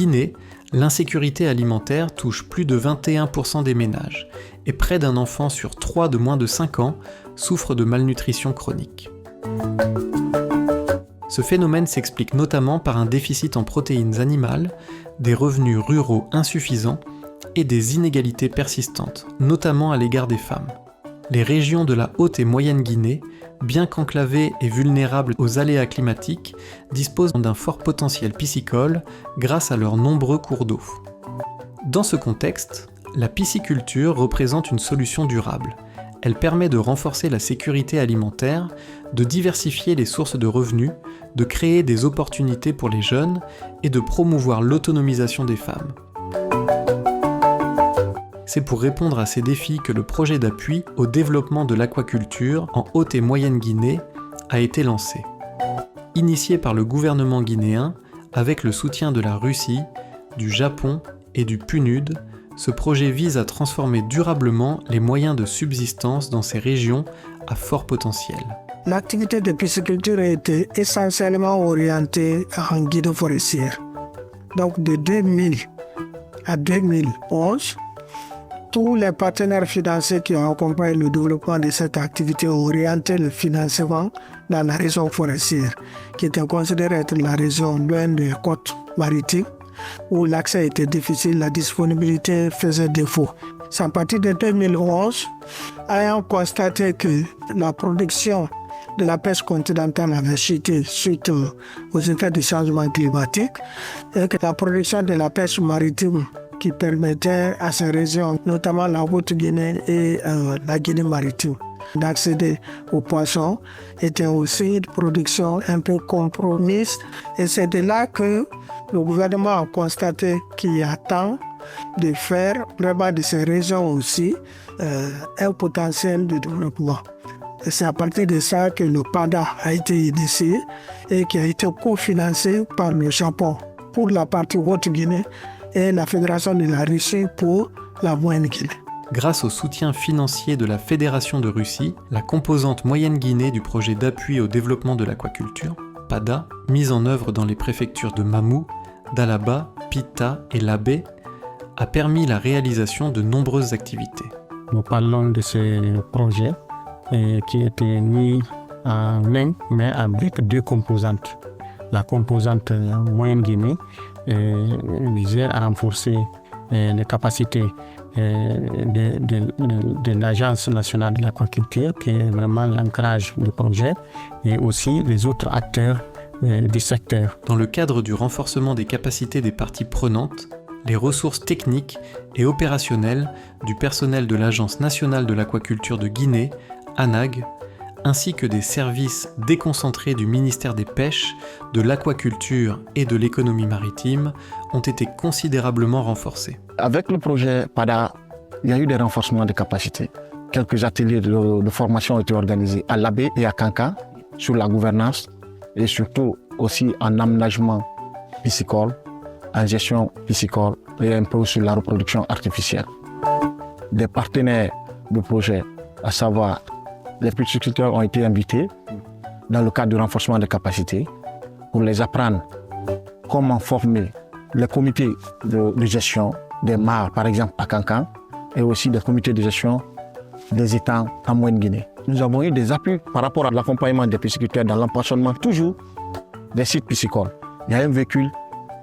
Guinée, l'insécurité alimentaire touche plus de 21% des ménages et près d'un enfant sur 3 de moins de 5 ans souffre de malnutrition chronique. Ce phénomène s'explique notamment par un déficit en protéines animales, des revenus ruraux insuffisants et des inégalités persistantes, notamment à l'égard des femmes. Les régions de la Haute et Moyenne Guinée, bien qu'enclavées et vulnérables aux aléas climatiques, disposent d'un fort potentiel piscicole grâce à leurs nombreux cours d'eau. Dans ce contexte, la pisciculture représente une solution durable. Elle permet de renforcer la sécurité alimentaire, de diversifier les sources de revenus, de créer des opportunités pour les jeunes et de promouvoir l'autonomisation des femmes. C'est pour répondre à ces défis que le projet d'appui au développement de l'aquaculture en Haute et Moyenne Guinée a été lancé. Initié par le gouvernement guinéen, avec le soutien de la Russie, du Japon et du PNUD, ce projet vise à transformer durablement les moyens de subsistance dans ces régions à fort potentiel. L'activité de pisciculture était essentiellement orientée en guide forestier. Donc de 2000 à 2011, tous les partenaires financiers qui ont accompagné le développement de cette activité ont orienté le financement dans la région forestière, qui était considérée être la région loin des côtes maritimes, où l'accès était difficile, la disponibilité faisait défaut. C'est à partir de 2011, ayant constaté que la production de la pêche continentale avait chuté suite aux effets du changement climatique et que la production de la pêche maritime qui permettait à ces régions, notamment la Haute-Guinée et la Guinée maritime, d'accéder aux poissons, était aussi une production un peu compromise. Et c'est de là que le gouvernement a constaté qu'il y a temps de faire vraiment de ces régions aussi un potentiel de développement. Et c'est à partir de ça que le PADA a été initié et qui a été cofinancé par le Japon pour la partie Haute-Guinée et la Fédération de la Russie pour la Moyenne-Guinée. Grâce au soutien financier de la Fédération de Russie, la composante Moyenne-Guinée du projet d'appui au développement de l'aquaculture, PADA, mise en œuvre dans les préfectures de Mamou, d'Alaba, Pita et Labé, a permis la réalisation de nombreuses activités. Nous parlons de ce projet qui était mis en main, mais avec deux composantes. La composante Moyenne-Guinée visait à renforcer les capacités de l'Agence nationale de l'aquaculture, qui est vraiment l'ancrage du projet, et aussi les autres acteurs du secteur. Dans le cadre du renforcement des capacités des parties prenantes, les ressources techniques et opérationnelles du personnel de l'Agence nationale de l'aquaculture de Guinée, ANAG, ainsi que des services déconcentrés du ministère des Pêches, de l'Aquaculture et de l'Économie maritime ont été considérablement renforcés. Avec le projet PADA, il y a eu des renforcements de capacités. Quelques ateliers de formation ont été organisés à Labé et à Kanka sur la gouvernance et surtout aussi en aménagement piscicole, en gestion piscicole et un peu sur la reproduction artificielle. Des partenaires du projet, à savoir les pisciculteurs, ont été invités dans le cadre du renforcement des capacités pour les apprendre comment former les comités de gestion des mares, par exemple à Kankan, et aussi des comités de gestion des étangs en Moyenne-Guinée. Nous avons eu des appuis par rapport à l'accompagnement des pisciculteurs dans l'empoisonnement toujours des sites piscicoles. Il y a un véhicule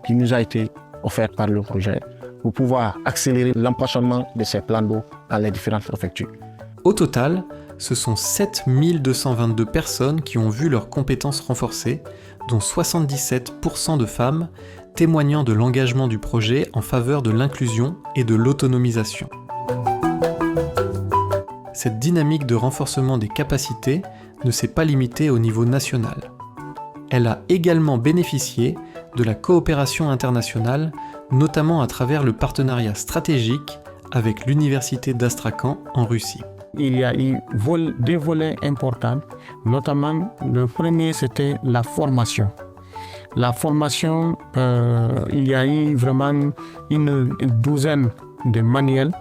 qui nous a été offert par le projet pour pouvoir accélérer l'empoisonnement de ces plans d'eau dans les différentes préfectures. Au total, ce sont 7222 personnes qui ont vu leurs compétences renforcées, dont 77% de femmes, témoignant de l'engagement du projet en faveur de l'inclusion et de l'autonomisation. Cette dynamique de renforcement des capacités ne s'est pas limitée au niveau national. Elle a également bénéficié de la coopération internationale, notamment à travers le partenariat stratégique avec l'Université d'Astrakhan en Russie. Il y a eu deux volets importants, notamment le premier c'était la formation. La formation, il y a eu vraiment une douzaine de manuels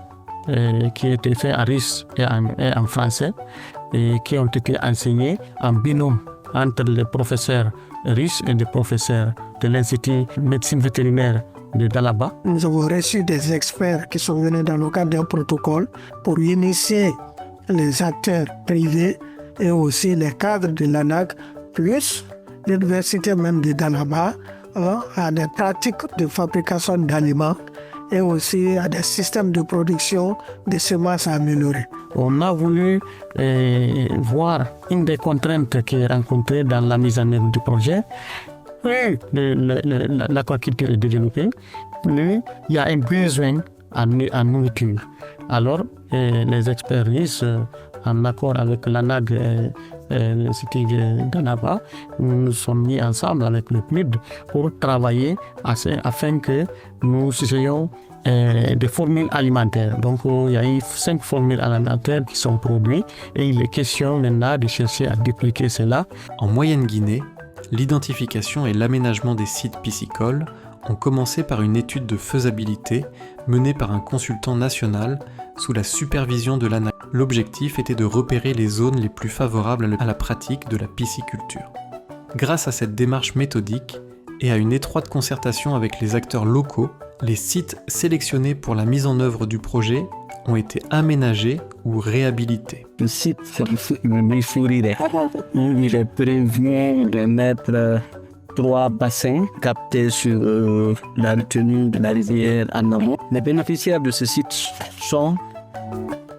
qui étaient faits en russe et en français et qui ont été enseignés en binôme entre les professeurs russes et les professeurs de l'Institut de médecine vétérinaire de Dalaba. Nous avons reçu des experts qui sont venus dans le cadre d'un protocole pour initier les acteurs privés et aussi les cadres de l'ANAC, plus l'université même de Dalaba, à des pratiques de fabrication d'aliments et aussi à des systèmes de production de semences améliorées. On a voulu voir une des contraintes qui est rencontrée dans la mise en œuvre du projet. Plus l'aquaculture est développée, plus il y a un besoin en nourriture. Alors, les experts en accord avec l'ANAG l'Institut de Dalaba, nous sommes mis ensemble avec le PNUD pour travailler afin que nous ayons des formules alimentaires. Donc il y a eu 5 formules alimentaires qui sont produites et il est question maintenant de chercher à dupliquer cela. En Moyenne-Guinée, l'identification et l'aménagement des sites piscicoles ont commencé par une étude de faisabilité menée par un consultant national sous la supervision de l'ANAC. L'objectif était de repérer les zones les plus favorables à la pratique de la pisciculture. Grâce à cette démarche méthodique et à une étroite concertation avec les acteurs locaux, les sites sélectionnés pour la mise en œuvre du projet ont été aménagés ou réhabilités. Le site de Mifurire, il est prévu de mettre 3 bassins captés sur la retenue de la rivière en amont. Les bénéficiaires de ce site sont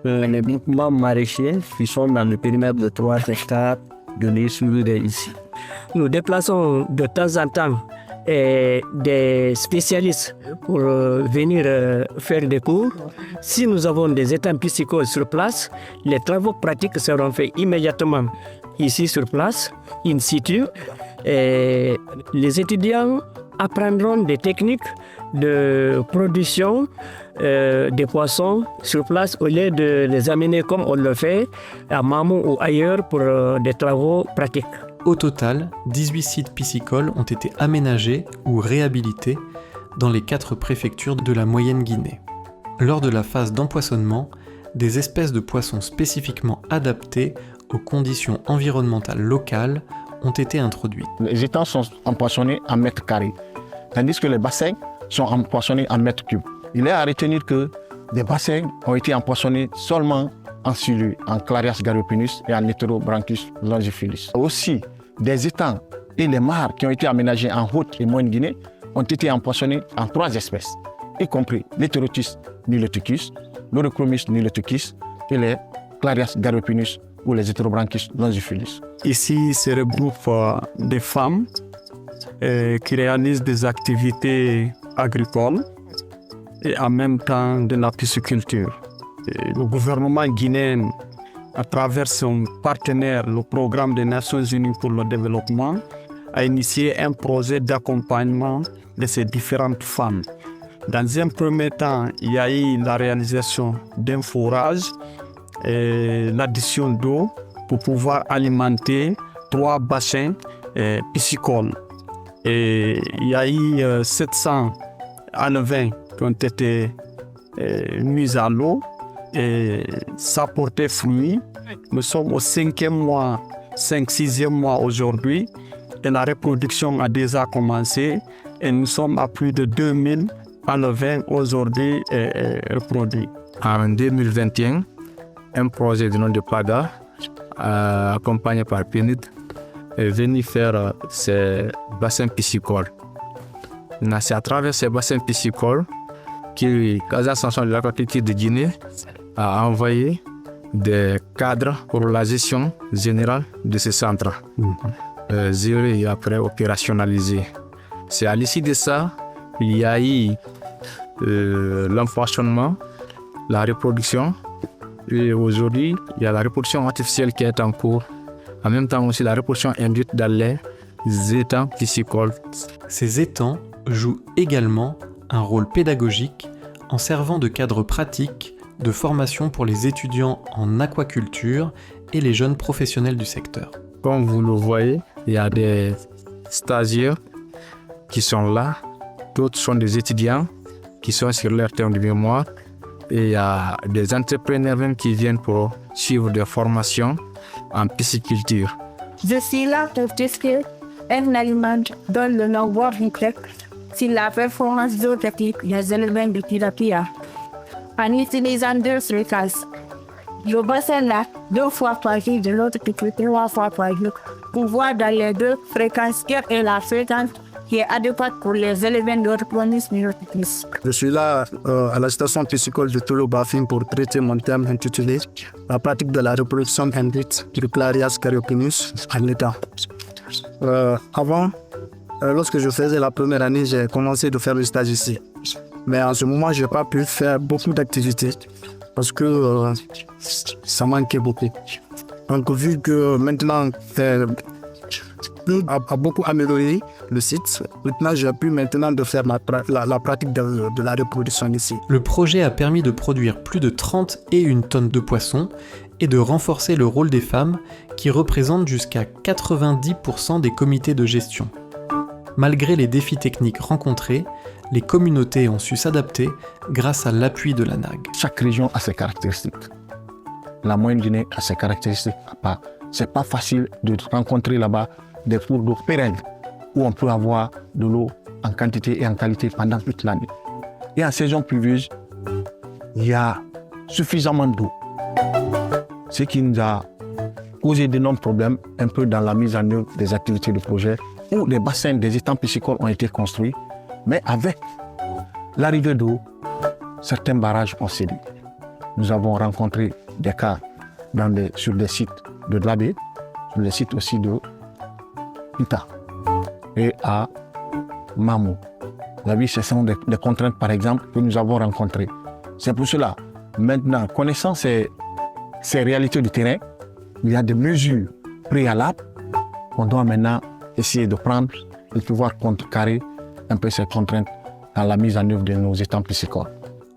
les groupements maraîchers qui sont dans le périmètre de 3 hectares de l'Ifurire ici. Nous déplaçons de temps en temps des spécialistes pour venir faire des cours. Si nous avons des étangs piscicoles sur place, les travaux pratiques seront faits immédiatement ici sur place, in situ. Et les étudiants apprendront des techniques de production des poissons sur place au lieu de les amener comme on le fait à Mamou ou ailleurs pour des travaux pratiques. Au total, 18 sites piscicoles ont été aménagés ou réhabilités dans les 4 préfectures de la Moyenne-Guinée. Lors de la phase d'empoisonnement, des espèces de poissons spécifiquement adaptées aux conditions environnementales locales ont été introduites. Les étangs sont empoisonnés en mètres carrés, tandis que les bassins sont empoisonnés en mètres cubes. Il est à retenir que des bassins ont été empoisonnés seulement en silure, en Clarias garopinus et en Heterobranchus longiphilis. Aussi, des étangs et les mares qui ont été aménagés en Haute et Moyenne-Guinée ont été empoisonnés en 3 espèces, y compris l'Heterotis niloticus, l'Orochromis niloticus et les Clarias garopinus ou les Heterobranchus longiphilis. Ici se regroupent des femmes qui réalisent des activités agricoles et en même temps de la pisciculture. Le gouvernement guinéen, à travers son partenaire, le Programme des Nations Unies pour le développement, a initié un projet d'accompagnement de ces différentes femmes. Dans un premier temps, il y a eu la réalisation d'un forage et l'addition d'eau pour pouvoir alimenter 3 bassins piscicoles. Et il y a eu 700 alevins qui ont été mis à l'eau et ça portait fruit. Nous sommes au 5e mois, 5-6e mois aujourd'hui et la reproduction a déjà commencé et nous sommes à plus de 2000 alevins aujourd'hui reproduits. En 2021, un projet du nom de PAGA, accompagné par PNUD, est venu faire ces bassins piscicoles. C'est à travers ces bassins piscicoles que l'Agence de l'aquaculture de Guinée a envoyé des cadres pour la gestion générale de ces centres, gérés et après opérationnalisés. C'est à l'issue de ça, il y a eu l'empoisonnement, la reproduction, et aujourd'hui, il y a la reproduction artificielle qui est en cours. En même temps aussi la reproduction induite dans les étangs piscicoles. Ces étangs jouent également un rôle pédagogique en servant de cadre pratique de formation pour les étudiants en aquaculture et les jeunes professionnels du secteur. Comme vous le voyez, il y a des stagiaires qui sont là, d'autres sont des étudiants qui sont sur leur terme de mémoire et il y a des entrepreneurs même qui viennent pour suivre des formations en pisciculture. Je suis là pour tester un aliment dont le nom grec sur la performance zootechnique des éleveurs de tilapia en utilisant 2 fréquences. Le bassin là, 2 fois par jour, de l'autre côté 3 fois par jour, pour voir dans les 2 fréquences quelle est la fréquence qui est adéquate pour les éleveurs de reproduction myotitis. Je suis là à la station piscicole de Toulouse-Bafin pour traiter mon thème intitulé La pratique de la reproduction induite du Clarias caryopinus en l'état. Avant, lorsque je faisais la première année, j'ai commencé de faire le stage ici. Mais en ce moment, je n'ai pas pu faire beaucoup d'activités parce que ça manquait beaucoup. Donc, vu que maintenant, a beaucoup amélioré le site, maintenant, j'ai pu maintenant de faire la pratique de la reproduction ici. Le projet a permis de produire plus de 31 tonnes de poissons et de renforcer le rôle des femmes qui représentent jusqu'à 90% des comités de gestion. Malgré les défis techniques rencontrés, les communautés ont su s'adapter grâce à l'appui de l'ANAG. Chaque région a ses caractéristiques. La Moyenne-Guinée a ses caractéristiques à part. C'est pas facile de rencontrer là-bas des cours d'eau pérennes où on peut avoir de l'eau en quantité et en qualité pendant toute l'année. Et en saison pluvieuse, il y a suffisamment d'eau. Ce qui nous a causé d'énormes problèmes un peu dans la mise en œuvre des activités du projet où les bassins des étangs piscicoles ont été construits, mais avec l'arrivée d'eau, certains barrages ont cédé. Nous avons rencontré des cas sur des sites de Dlabé, sur les sites aussi de Pita et à Mamou. Ce sont des contraintes, par exemple, que nous avons rencontrées. C'est pour cela, maintenant, connaissant ces réalités du terrain, il y a des mesures préalables qu'on doit maintenant essayer de prendre et pouvoir contrecarrer un peu ces contraintes dans la mise en œuvre de nos étangs piscicoles.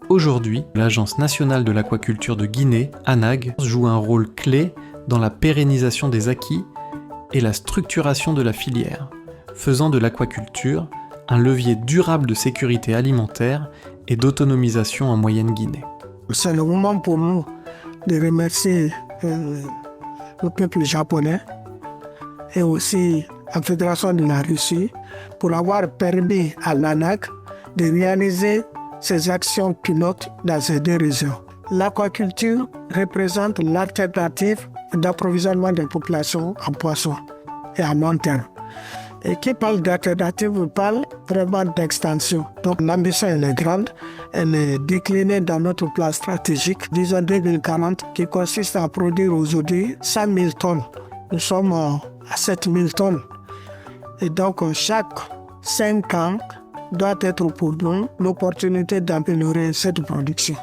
Aujourd'hui, l'Agence nationale de l'aquaculture de Guinée, ANAG, joue un rôle clé dans la pérennisation des acquis et la structuration de la filière, faisant de l'aquaculture un levier durable de sécurité alimentaire et d'autonomisation en Moyenne-Guinée. C'est le moment pour nous de remercier le peuple japonais et aussi la Fédération de la Russie pour avoir permis à l'ANAG de réaliser ces actions pilotes dans ces 2 régions. L'aquaculture représente l'alternative d'approvisionnement des populations en poissons et à long terme. Et qui parle d'alternative parle vraiment d'extension. Donc l'ambition elle est grande, elle est déclinée dans notre plan stratégique Vision 2040 qui consiste à produire aujourd'hui 100 000 tonnes. Nous sommes à 7 000 tonnes. Et donc chaque 5 ans doit être pour nous l'opportunité d'améliorer cette production.